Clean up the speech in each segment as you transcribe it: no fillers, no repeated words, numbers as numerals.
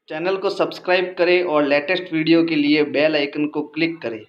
Channel को subscribe करें और लेटेस्ट वीडियो के लिए बेल आइकन को क्लिक करें।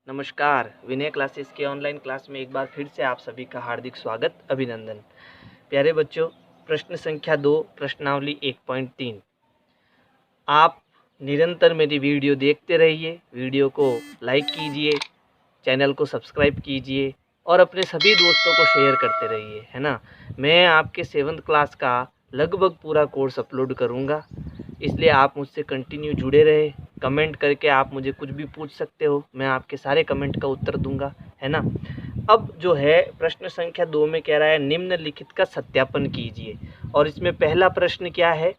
नमस्कार, विनय क्लासेस के ऑनलाइन क्लास में एक बार फिर से आप सभी का हार्दिक स्वागत, अभिनंदन। प्यारे बच्चों, प्रश्न संख्या 2, प्रश्नावली 1.3। आप निरंतर मेरी वीडियो देखते रहिए, वीडियो को लाइक कीजिए, चैनल को सब्सक्राइब कीजिए और अपने सभी दोस्तों को शेयर करते रहिए, है ना। मैं आपके 7th क्लास का लगभग पूरा कोर्स अपलोड करूँगा, इसलिए आप मुझसे कंटिन्यू जुड़े रहे। कमेंट करके आप मुझे कुछ भी पूछ सकते हो, मैं आपके सारे कमेंट का उत्तर दूंगा, है ना। अब जो है प्रश्न संख्या 2 में कह रहा है निम्नलिखित का सत्यापन कीजिए। और इसमें पहला प्रश्न क्या है,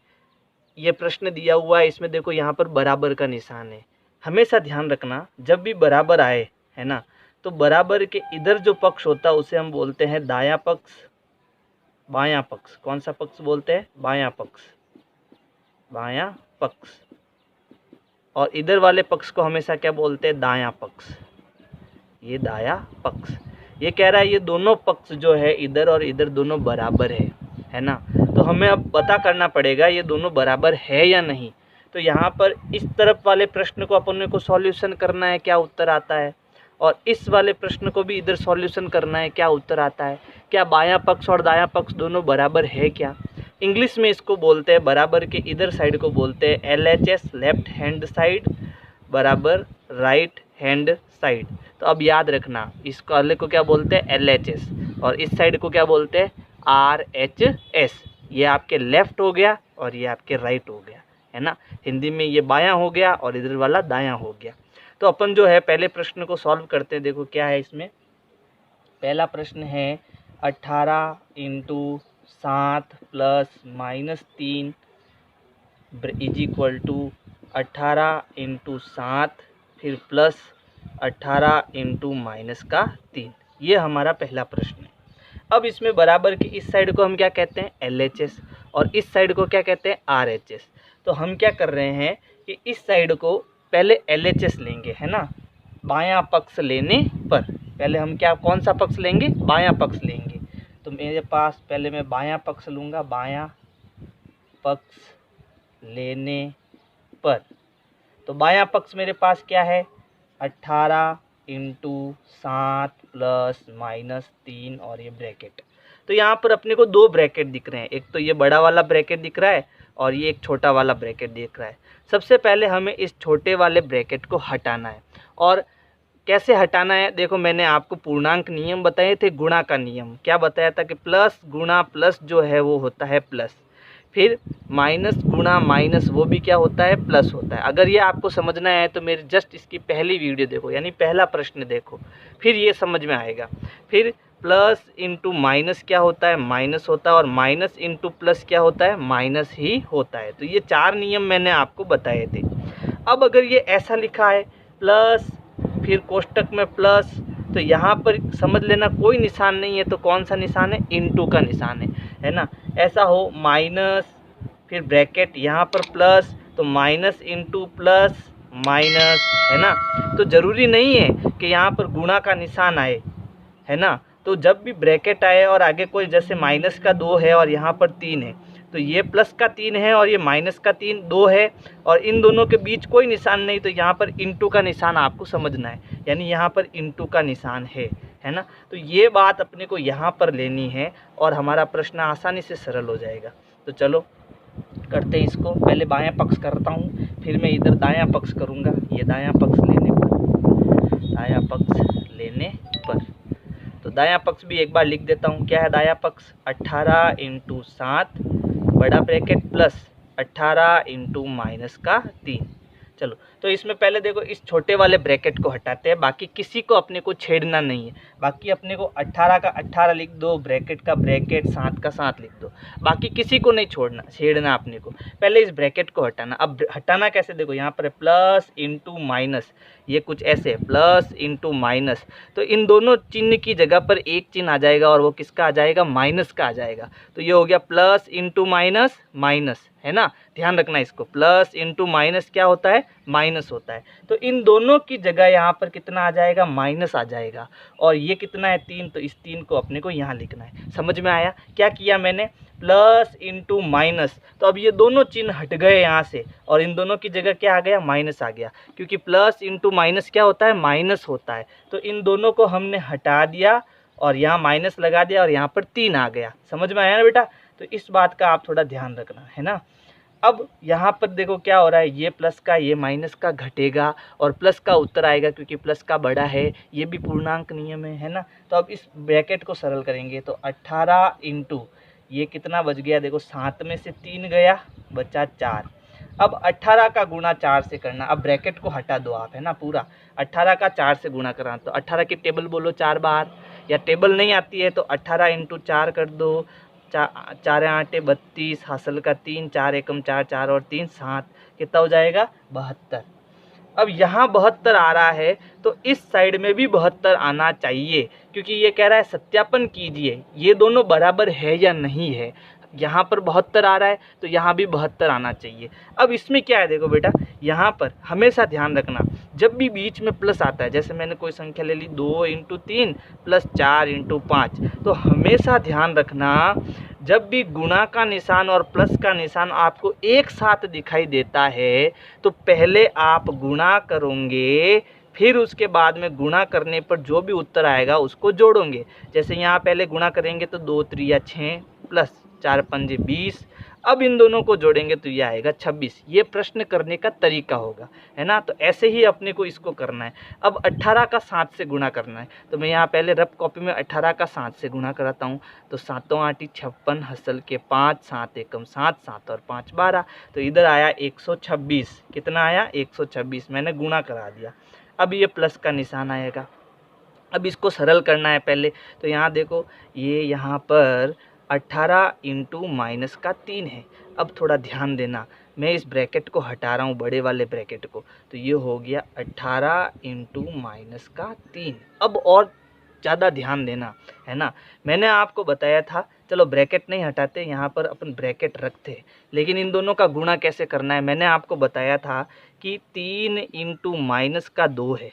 ये प्रश्न दिया हुआ है, इसमें देखो यहाँ पर बराबर का निशान है। हमेशा ध्यान रखना, जब भी बराबर आए, है ना, तो बराबर के इधर जो पक्ष होता है उसे हम बोलते हैं दायां पक्ष, बायां पक्ष। कौन सा पक्ष बोलते हैं? बायां पक्ष, बायां पक्ष। और इधर वाले पक्ष को हमेशा क्या बोलते हैं? दायां पक्ष। ये दायां पक्ष। ये कह रहा है ये दोनों पक्ष जो है इधर और इधर दोनों बराबर है ना। तो हमें अब पता करना पड़ेगा ये दोनों बराबर है या नहीं। तो यहाँ पर इस तरफ वाले प्रश्न को अपन को सॉल्यूशन करना है, क्या उत्तर आता है, और इस वाले प्रश्न को भी इधर सॉल्यूशन करना है, क्या उत्तर आता है। क्या बायां पक्ष और दायां पक्ष दोनों बराबर है क्या? इंग्लिश में इसको बोलते हैं, बराबर के इधर साइड को बोलते हैं LHS, लेफ्ट हैंड साइड बराबर राइट हैंड साइड। तो अब याद रखना, इस वाले को क्या बोलते हैं? LHS, और इस साइड को क्या बोलते हैं? RHS। ये आपके लेफ्ट हो गया और ये आपके राइट हो गया, है ना। हिंदी में ये बायां हो गया और इधर वाला दायां हो गया। तो अपन जो है पहले प्रश्न को सॉल्व करते हैं। देखो क्या है इसमें। पहला प्रश्न है 18 × 7 + -3 इज इक्वल टू 18 × 7 फिर प्लस 18 × -3। ये हमारा पहला प्रश्न है। अब इसमें बराबर की इस साइड को हम क्या कहते हैं? LHS, और इस साइड को क्या कहते हैं? RHS। तो हम क्या कर रहे हैं कि इस साइड को पहले LHS लेंगे, है ना। बायां पक्ष लेने पर पहले हम क्या, कौन सा पक्ष लेंगे? बायां पक्ष लेंगे। तो मेरे पास पहले मैं बायां पक्ष लूँगा, बायां पक्ष लेने पर। तो बायां पक्ष मेरे पास क्या है? 18 × 7 + -3 और ये ब्रैकेट। तो यहाँ पर अपने को दो ब्रैकेट दिख रहे हैं, एक तो ये बड़ा वाला ब्रैकेट दिख रहा है और ये एक छोटा वाला ब्रैकेट दिख रहा है। सबसे पहले हमें इस छोटे वाले ब्रैकेट को हटाना है। और कैसे हटाना है? देखो मैंने आपको पूर्णांक नियम बताए थे, गुणा का नियम। क्या बताया था कि प्लस गुणा प्लस जो है वो होता है प्लस, फिर माइनस गुणा माइनस वो भी क्या होता है? प्लस होता है। अगर ये आपको समझना है तो मेरे जस्ट इसकी पहली वीडियो देखो, यानी पहला प्रश्न देखो, फिर ये समझ में आएगा। फिर प्लस इंटू माइनस क्या होता है? माइनस होता है, और माइनस इंटू प्लस क्या होता है? माइनस ही होता है। तो ये 4 नियम मैंने आपको बताए थे। अब अगर ये ऐसा लिखा है प्लस फिर कोष्टक में प्लस, तो यहाँ पर समझ लेना कोई निशान नहीं है, तो कौन सा निशान है? इंटू का निशान है ना। ऐसा हो माइनस फिर ब्रैकेट यहाँ पर प्लस, तो माइनस इंटू प्लस माइनस, है ना। तो ज़रूरी नहीं है कि यहाँ पर गुणा का निशान आए, है ना। तो जब भी ब्रैकेट आए और आगे कोई, जैसे माइनस का 2 है और यहाँ पर 3 है, तो ये प्लस का 3 है और ये माइनस का 2 है, और इन दोनों के बीच कोई निशान नहीं, तो यहाँ पर इंटू का निशान आपको समझना है, यानी यहाँ पर इंटू का निशान है ना। तो ये बात अपने को यहाँ पर लेनी है और हमारा प्रश्न आसानी से सरल हो जाएगा। तो चलो करते हैं इसको। पहले बायां पक्ष करता हूँ, फिर मैं इधर दायां पक्ष करूँगा। ये दायां पक्ष लेने पर, दायां पक्ष लेने पर, तो दायां पक्ष भी एक बार लिख देता हूँ। क्या है दायां पक्ष? 18 × 7 बड़ा ब्रैकेट प्लस 18 × -3। चलो, तो इसमें पहले देखो इस छोटे वाले ब्रैकेट को हटाते हैं, बाकी किसी को अपने को छेड़ना नहीं है। बाकी अपने को 18 का 18 लिख दो, ब्रैकेट का ब्रैकेट, 7 का 7 लिख दो, बाकी किसी को नहीं छोड़ना, छेड़ना अपने को। पहले इस ब्रैकेट को हटाना। अब हटाना कैसे? देखो यहाँ पर प्लस इंटू माइनस, ये कुछ ऐसे है, प्लस इंटू माइनस, तो इन दोनों चिन्ह की जगह पर एक चिन्ह आ जाएगा और वो किसका आ जाएगा? माइनस का आ जाएगा। तो ये हो गया प्लस इंटू माइनस माइनस, है ना, ध्यान रखना इसको। प्लस इंटू माइनस क्या होता है, माइनस होता है। तो इन दोनों की जगह यहाँ पर कितना आ जाएगा, माइनस आ जाएगा। और ये कितना है, 3, तो इस 3 को अपने को यहाँ लिखना है। समझ में आया क्या किया मैंने, प्लस इंटू माइनस। तो अब ये दोनों चिन्ह हट गए यहाँ से और इन दोनों की जगह क्या आ गया, माइनस आ गया, क्योंकि प्लस इंटू माइनस क्या होता है, माइनस होता है। तो इन दोनों को हमने हटा दिया और यहाँ माइनस लगा दिया और यहाँ पर 3 आ गया। समझ में आया ना बेटा, तो इस बात का आप थोड़ा ध्यान रखना है ना। अब यहाँ पर देखो क्या हो रहा है, ये प्लस का ये माइनस का घटेगा और प्लस का उत्तर आएगा, क्योंकि प्लस का बड़ा है, ये भी पूर्णांक नियम है ना। तो अब इस ब्रैकेट को सरल करेंगे तो 18 इंटू ये कितना बच गया, देखो 7 में से 3 गया, बचा 4। अब 18 का गुणा 4 से करना। अब ब्रैकेट को हटा दो आप, है ना, पूरा 18 का 4 से गुणा करना। तो 18 की टेबल बोलो 4 बार, या टेबल नहीं आती है तो 18 इंटू 4 कर दो, 4 8 32, हासिल का 3, 4 एकम 4, 4 और 3 7, कितना हो जाएगा, 72। अब यहाँ 72 आ रहा है तो इस साइड में भी 72 आना चाहिए, क्योंकि ये कह रहा है सत्यापन कीजिए ये दोनों बराबर है या नहीं है। यहाँ पर 72 आ रहा है तो यहाँ भी 72 आना चाहिए। अब इसमें क्या है, देखो बेटा, यहाँ पर हमेशा ध्यान रखना, जब भी बीच में प्लस आता है, जैसे मैंने कोई संख्या ले ली 2 इंटू 3 प्लस 4 इंटू 5, तो हमेशा ध्यान रखना जब भी गुणा का निशान और प्लस का निशान आपको एक साथ दिखाई देता है तो पहले आप गुणा करोगे, फिर उसके बाद में गुणा करने पर जो भी उत्तर आएगा उसको जोड़ोगे। जैसे यहाँ पहले गुणा करेंगे तो 2 3 6 प्लस 4 5 20, अब इन दोनों को जोड़ेंगे तो ये आएगा 26। ये प्रश्न करने का तरीका होगा, है ना। तो ऐसे ही अपने को इसको करना है। अब 18 का 7 से गुणा करना है, तो मैं यहाँ पहले रफ कॉपी में 18 का 7 से गुणा कराता हूँ। तो 7 8 56, हसल के 5, 7 एकम 7, 7 और 5 12, तो इधर आया 126। कितना आया, 126, मैंने गुणा करा दिया। अब ये प्लस का निशान आएगा। अब इसको सरल करना है पहले, तो यहाँ देखो ये यहाँ पर 18 इंटू माइनस का 3 है। अब थोड़ा ध्यान देना, मैं इस ब्रैकेट को हटा रहा हूँ, बड़े वाले ब्रैकेट को, तो ये हो गया 18 इंटू माइनस का 3। अब और ज़्यादा ध्यान देना, है ना। मैंने आपको बताया था, चलो ब्रैकेट नहीं हटाते, यहाँ पर अपन ब्रैकेट रखते, लेकिन इन दोनों का गुणा कैसे करना है मैंने आपको बताया था कि 3 इंटू माइनस का 2 है,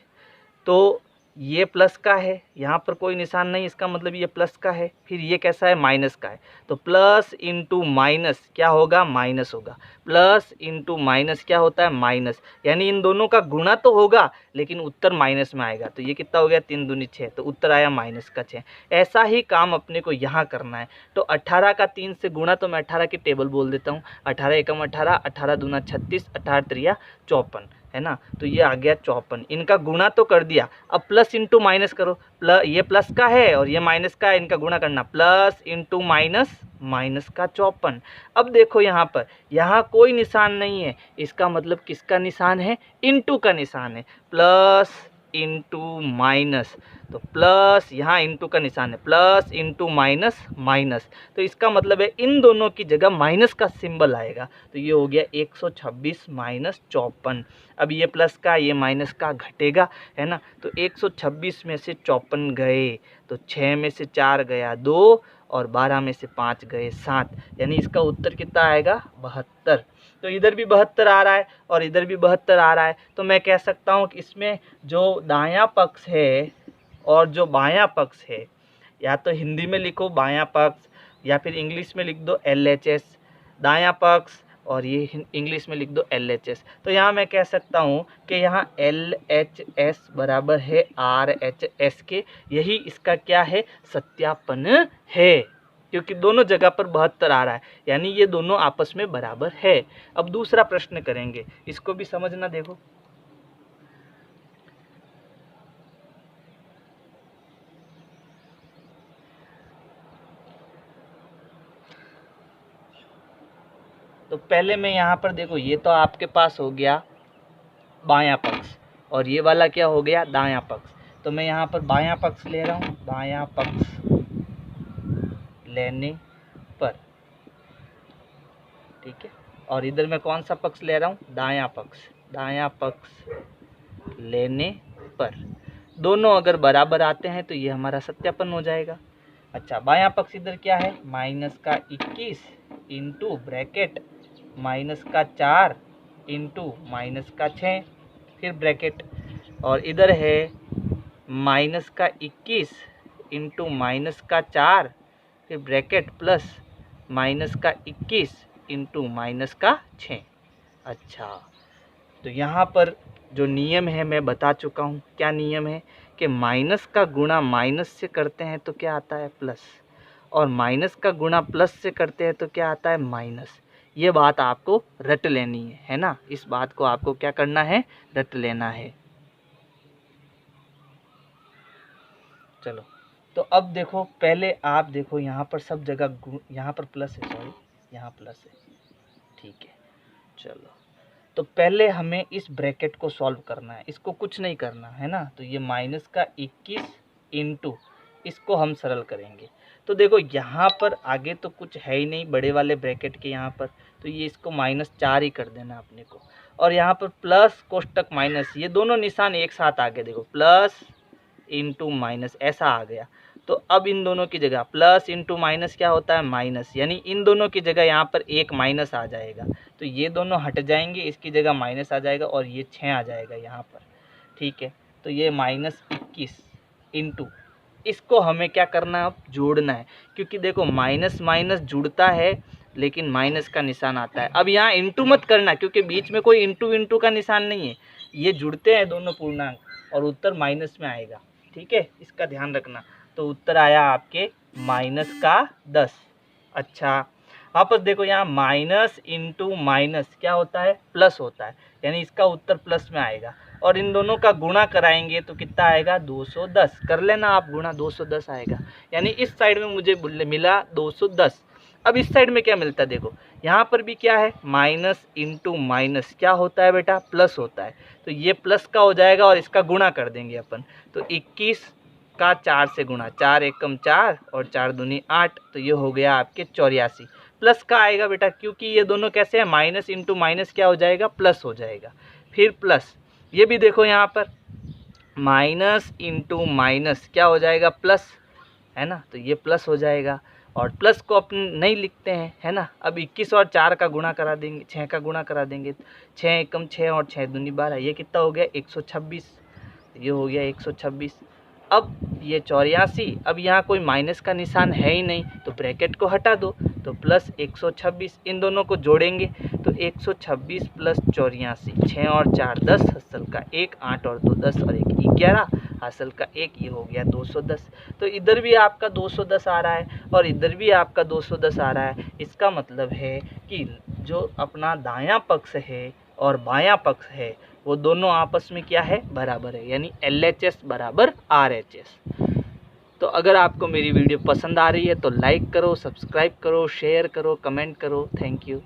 तो ये प्लस का है, यहाँ पर कोई निशान नहीं, इसका मतलब ये प्लस का है। फिर ये कैसा है, माइनस का है, तो प्लस इंटू माइनस क्या होगा, माइनस होगा। प्लस इंटू माइनस क्या होता है, माइनस, यानी इन दोनों का गुणा तो होगा लेकिन उत्तर माइनस में आएगा। तो ये कितना हो गया, 3 दूनी 6, तो उत्तर आया माइनस का 6। ऐसा ही काम अपने को यहाँ करना है। तो 18 का 3 से गुणा, तो मैं 18 की टेबल बोल देता हूँ, 18 एकम 18, 18 दूना 36, 18 3 54, है ना। तो ये आ गया 54। इनका गुणा तो कर दिया, अब प्लस इंटू माइनस करो, ये प्लस का है और ये माइनस का है, इनका गुणा करना, प्लस इंटू माइनस, माइनस का 54। अब देखो यहाँ पर, यहाँ कोई निशान नहीं है, इसका मतलब किसका निशान है, इंटू का निशान है। प्लस इंटू माइनस, तो प्लस यहाँ इंटू का निशान है, प्लस इंटू माइनस, माइनस, तो इसका मतलब है इन दोनों की जगह माइनस का सिंबल आएगा। तो ये हो गया 126 माइनस 54। अब ये प्लस का ये माइनस का घटेगा, है ना। तो 126 में से 54 गए, तो 6 में से 4 गया 2 और 12 में से 5 गए 7, यानी इसका उत्तर कितना आएगा, 72। तो इधर भी 72 आ रहा है और इधर भी 72 आ रहा है। तो मैं कह सकता हूँ कि इसमें जो दायां पक्ष है और जो बायां पक्ष है, या तो हिंदी में लिखो बायां पक्ष या फिर इंग्लिश में लिख दो LHS, दायां पक्ष, और ये इंग्लिश में लिख दो LHS। तो यहाँ मैं कह सकता हूँ कि यहाँ LHS बराबर है RHS के, यही इसका क्या है, सत्यापन है, क्योंकि दोनों जगह पर 72 आ रहा है, यानी ये दोनों आपस में बराबर है। अब दूसरा प्रश्न करेंगे, इसको भी समझना। देखो तो पहले मैं यहाँ पर, देखो ये तो आपके पास हो गया बायां पक्ष और ये वाला क्या हो गया, दायां पक्ष। तो मैं यहाँ पर बायां पक्ष ले रहा हूँ, बायां पक्ष लेने पर, ठीक है। और इधर मैं कौन सा पक्ष ले रहा हूँ, दायां पक्ष, दायां पक्ष लेने पर। दोनों अगर बराबर आते हैं तो ये हमारा सत्यापन हो जाएगा। अच्छा, बायां पक्ष इधर क्या है, माइनस का 21 इंटू ब्रैकेट -4 इंटू -6, फिर ब्रैकेट, और इधर है -21 इंटू -4, फिर ब्रैकेट प्लस -21 इंटू -6। अच्छा, तो यहाँ पर जो नियम है मैं बता चुका हूँ। क्या नियम है कि माइनस का गुणा माइनस से करते हैं तो क्या आता है प्लस, और माइनस का गुणा प्लस से करते हैं तो क्या आता है माइनस। ये बात आपको रट लेनी है ना, इस बात को आपको क्या करना है, रट लेना है। चलो, तो अब देखो, पहले आप देखो यहाँ पर सब जगह यहाँ पर प्लस है, सॉरी यहाँ प्लस है, ठीक है। चलो, तो पहले हमें इस ब्रैकेट को सॉल्व करना है, इसको कुछ नहीं करना है ना। तो ये -21 इंटू, इसको हम सरल करेंगे। तो देखो यहाँ पर आगे तो कुछ है ही नहीं बड़े वाले ब्रैकेट के यहाँ पर, तो ये इसको -4 ही कर देना अपने को। और यहाँ पर प्लस कोष्टक माइनस, ये दोनों निशान एक साथ आ गए, देखो प्लस इंटू माइनस ऐसा आ गया। तो अब इन दोनों की जगह प्लस इंटू माइनस क्या होता है माइनस, यानी इन दोनों की जगह यहाँ पर एक माइनस आ जाएगा। तो ये दोनों हट जाएंगे, इसकी जगह माइनस आ जाएगा और ये 6 आ जाएगा यहाँ पर, ठीक है। तो ये -21 इंटू, इसको हमें क्या करना है, अब जोड़ना है, क्योंकि देखो माइनस माइनस जुड़ता है लेकिन माइनस का निशान आता है। अब यहाँ इंटू मत करना, क्योंकि बीच में कोई इंटू इंटू का निशान नहीं है, ये जुड़ते हैं दोनों पूर्णांक और उत्तर माइनस में आएगा, ठीक है, इसका ध्यान रखना। तो उत्तर आया आपके -10। अच्छा, वापस देखो यहाँ माइनस इंटू माइनस क्या होता है, प्लस होता है, यानी इसका उत्तर प्लस में आएगा। और इन दोनों का गुणा कराएंगे तो कितना आएगा 210, कर लेना आप गुणा, 210 आएगा। यानी इस साइड में मुझे मिला 210। अब इस साइड में क्या मिलता है, देखो यहाँ पर भी क्या है, माइनस इंटू माइनस क्या होता है बेटा, प्लस होता है। तो ये प्लस का हो जाएगा और इसका गुणा कर देंगे अपन। तो 21 का 4 से गुणा, 4 एकम 4 और 4 दूनी 8, तो ये हो गया आपके 84। प्लस का आएगा बेटा, क्योंकि ये दोनों कैसे हैं, माइनस इंटू माइनस क्या हो जाएगा, प्लस हो जाएगा। फिर प्लस, ये भी देखो यहाँ पर माइनस इंटू माइनस क्या हो जाएगा, प्लस, है ना। तो ये प्लस हो जाएगा, और प्लस को अपन नहीं लिखते हैं, है ना। अब 21 और 4 का गुणा करा देंगे, 6 का गुणा करा देंगे, 6 एकम 6 और 6 दूनी 12, ये कितना हो गया 126, ये हो गया 126। अब ये 84, अब यहाँ कोई माइनस का निशान है ही नहीं, तो ब्रैकेट को हटा दो, तो प्लस 126, इन दोनों को जोड़ेंगे तो 126 प्लस 84, 6 और 4 10, हासिल का 1, 8 और 2 10 और 1 11, हासिल का 1, ये हो गया 210। तो इधर भी आपका 210 आ रहा है और इधर भी आपका 210 आ रहा है। इसका मतलब है कि जो अपना दायां पक्ष है और बायां पक्ष है वो दोनों आपस में क्या है, बराबर है, यानी LHS बराबर RHS। तो अगर आपको मेरी वीडियो पसंद आ रही है तो लाइक करो, सब्सक्राइब करो, शेयर करो, कमेंट करो। Thank you.